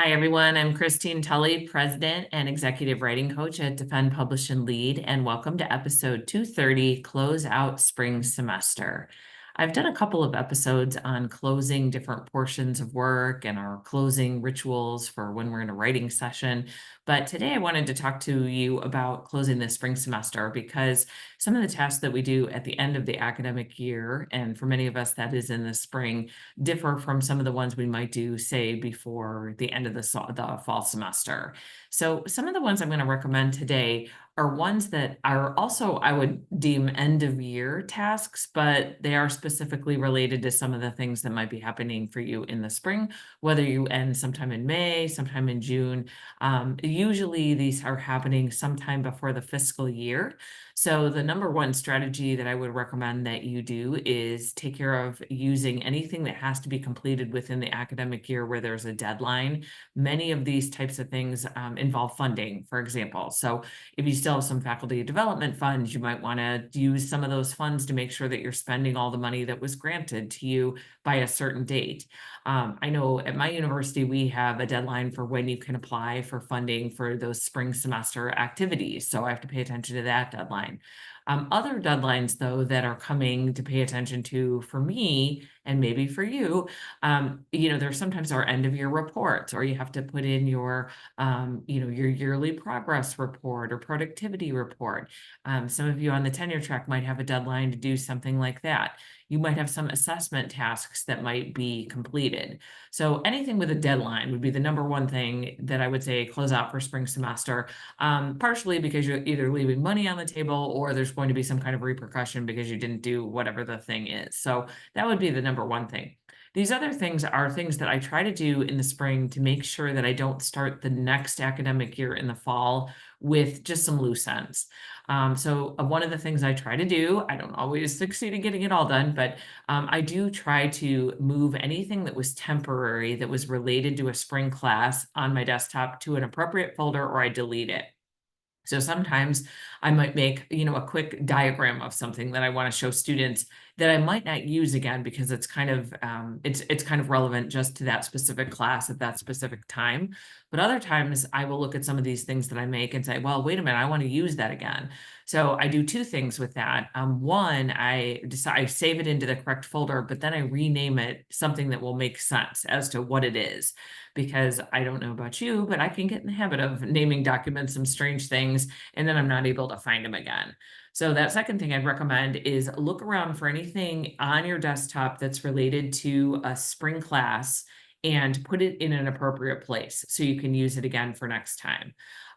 Hi, everyone. I'm Christine Tulley, President and Executive Writing Coach at Defend, Publish, and Lead, and welcome to episode 230, Close Out Spring Semester. I've done a couple of episodes on closing different portions of work and our closing rituals for when we're in a writing session. But today I wanted to talk to you about closing the spring semester because some of the tasks that we do at the end of the academic year, and for many of us that is in the spring, differ from some of the ones we might do, say, before the end of the fall semester. So some of the ones I'm going to recommend today are ones that are also, I would deem, end of year tasks, but they are specifically related to some of the things that might be happening for you in the spring, whether you end sometime in May, sometime in June. Usually these are happening sometime before the fiscal year. So the number one strategy that I would recommend that you do is take care of using anything that has to be completed within the academic year where there's a deadline. Many of these types of things involve funding, for example. So if you still have some faculty development funds, you might want to use some of those funds to make sure that you're spending all the money that was granted to you by a certain date. I know at my university, we have a deadline for when you can apply for funding for those spring semester activities. So I have to pay attention to that deadline. Other deadlines, though, that are coming to pay attention to for me and maybe for you, there sometimes are end of year reports, or you have to put in your yearly progress report or productivity report. Some of you on the tenure track might have a deadline to do something like that. You might have some assessment tasks that might be completed. So anything with a deadline would be the number one thing that I would say close out for spring semester, partially because you're either leaving money on the table or there's going to be some kind of repercussion because you didn't do whatever the thing is. So that would be the number one thing. These other things are things that I try to do in the spring to make sure that I don't start the next academic year in the fall with just some loose ends. So one of the things I try to do, I don't always succeed in getting it all done, but I do try to move anything that was temporary that was related to a spring class on my desktop to an appropriate folder, or I delete it. So sometimes I might make, a quick diagram of something that I want to show students that I might not use again because it's kind of it's kind of relevant just to that specific class at that specific time. But other times I will look at some of these things that I make and say, well, wait a minute, I want to use that again. So I do two things with that. One, I save it into the correct folder, but then I rename it something that will make sense as to what it is. Because I don't know about you, but I can get in the habit of naming documents some strange things, and then I'm not able to find them again. So that second thing I'd recommend is look around for anything on your desktop that's related to a spring class and put it in an appropriate place so you can use it again for next time.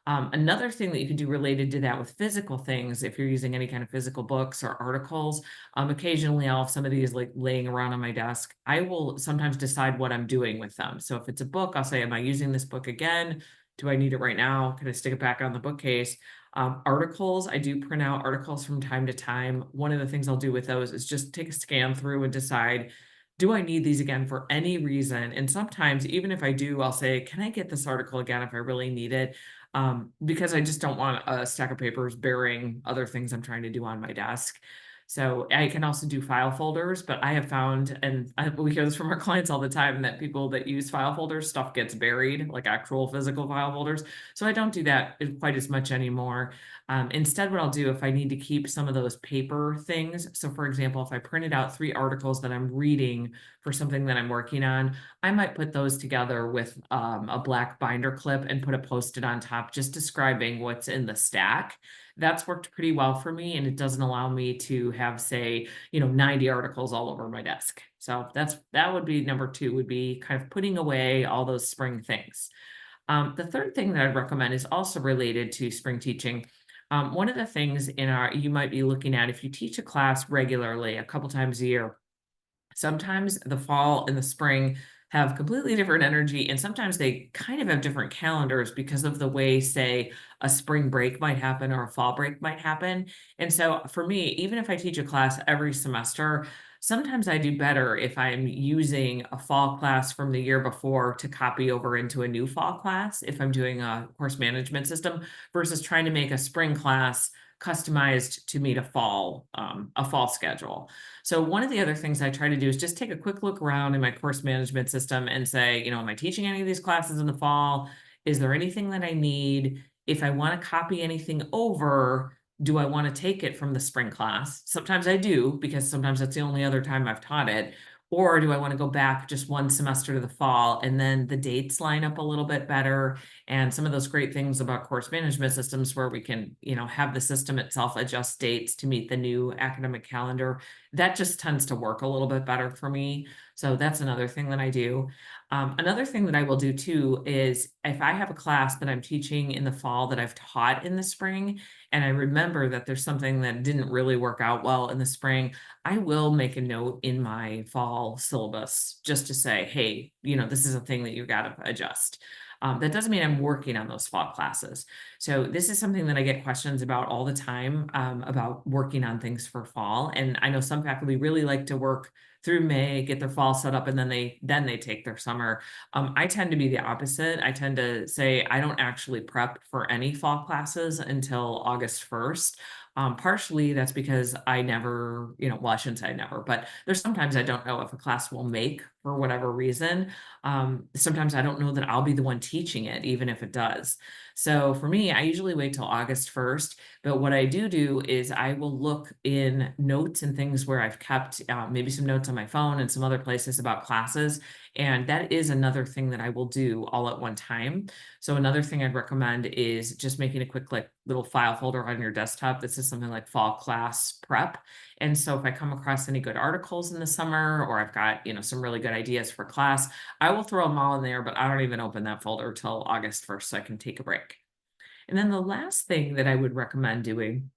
Another thing that you can do related to that with physical things, if you're using any kind of physical books or articles, occasionally I'll have some of these like laying around on my desk. I will sometimes decide what I'm doing with them. So if it's a book, I'll say, am I using this book again? Do I need it right now? Can I stick it back on the bookcase? Articles, I do print out articles from time to time. One of the things I'll do with those is just take a scan through and decide, do I need these again for any reason? And sometimes, even if I do, I'll say, can I get this article again if I really need it? Because I just don't want a stack of papers bearing other things I'm trying to do on my desk. So I can also do file folders, but I have found, and we hear this from our clients all the time, that people that use file folders, stuff gets buried, like actual physical file folders. So I don't do that quite as much anymore. Instead, what I'll do if I need to keep some of those paper things, so for example, if I printed out 3 articles that I'm reading for something that I'm working on, I might put those together with a black binder clip and put a Post-it on top just describing what's in the stack. That's worked pretty well for me, and it doesn't allow me to have, say, 90 articles all over my desk. So that would be number 2, would be kind of putting away all those spring things. The third thing that I'd recommend is also related to spring teaching. One of the things you might be looking at if you teach a class regularly, a couple times a year, sometimes the fall and the spring have completely different energy, and sometimes they kind of have different calendars because of the way, say, a spring break might happen or a fall break might happen. And so for me, even if I teach a class every semester, sometimes I do better if I'm using a fall class from the year before to copy over into a new fall class if I'm doing a course management system versus trying to make a spring class customized to meet a fall schedule. So one of the other things I try to do is just take a quick look around in my course management system and say, am I teaching any of these classes in the fall? Is there anything that I need? If I want to copy anything over, do I want to take it from the spring class? Sometimes I do, because sometimes that's the only other time I've taught it. Or do I want to go back just one semester to the fall, and then the dates line up a little bit better? And some of those great things about course management systems where we can, have the system itself adjust dates to meet the new academic calendar, that just tends to work a little bit better for me. So that's another thing that I do. Another thing that I will do too is if I have a class that I'm teaching in the fall that I've taught in the spring, and I remember that there's something that didn't really work out well in the spring, I will make a note in my fall syllabus just to say, hey, this is a thing that you got to adjust. That doesn't mean I'm working on those fall classes. So this is something that I get questions about all the time, about working on things for fall. And I know some faculty really like to work through May, get their fall set up, and then they take their summer. I tend to be the opposite. I tend to say I don't actually prep for any fall classes until August 1st. Partially that's because I never, well, I shouldn't say I never, but there's sometimes I don't know if a class will make for whatever reason. Sometimes I don't know that I'll be the one teaching it, even if it does. So for me, I usually wait till August 1st, but what I do is I will look in notes and things where I've kept maybe some notes on my phone and some other places about classes. And that is another thing that I will do all at one time. So another thing I'd recommend is just making a quick little file folder on your desktop that says something like fall class prep. And so if I come across any good articles in the summer, or I've got, some really good ideas for class, I will throw them all in there, but I don't even open that folder till August 1st so I can take a break. And then the last thing that I would recommend doing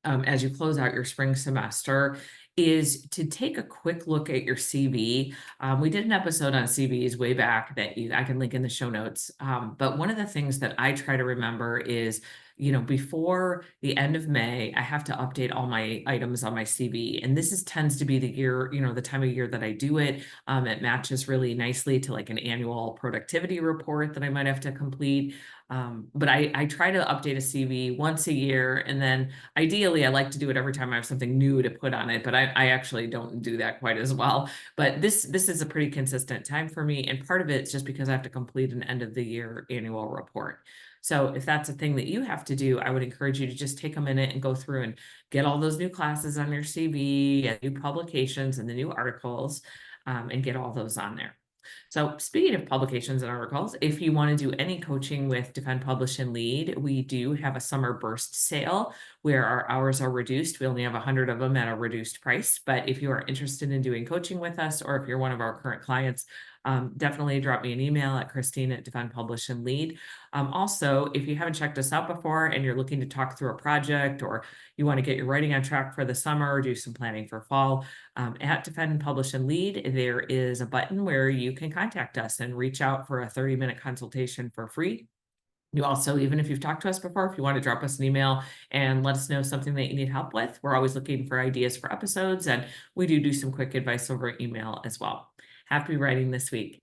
as you close out your spring semester is to take a quick look at your CV. We did an episode on CVs way back that I can link in the show notes. But one of the things that I try to remember is, before the end of May, I have to update all my items on my CV. And this tends to be the year, the time of year that I do it. It matches really nicely to an annual productivity report that I might have to complete. But I try to update a CV once a year, and then ideally I like to do it every time I have something new to put on it, but I actually don't do that quite as well. But this is a pretty consistent time for me, and part of it's just because I have to complete an end of the year annual report. So if that's a thing that you have to do, I would encourage you to just take a minute and go through and get all those new classes on your CV and new publications and the new articles, and get all those on there. So speaking of publications and articles, if you want to do any coaching with Defend, Publish, and Lead, we do have a summer burst sale where our hours are reduced. We only have 100 of them at a reduced price. But if you are interested in doing coaching with us, or if you're one of our current clients, definitely drop me an email at Christine@Defend, Publish, and Lead. Also, if you haven't checked us out before and you're looking to talk through a project, or you want to get your writing on track for the summer or do some planning for fall, at Defend, Publish, and Lead, there is a button where you can contact us and reach out for a 30-minute consultation for free. You also, even if you've talked to us before, if you want to drop us an email and let us know something that you need help with, we're always looking for ideas for episodes, and we do some quick advice over email as well. Happy writing this week.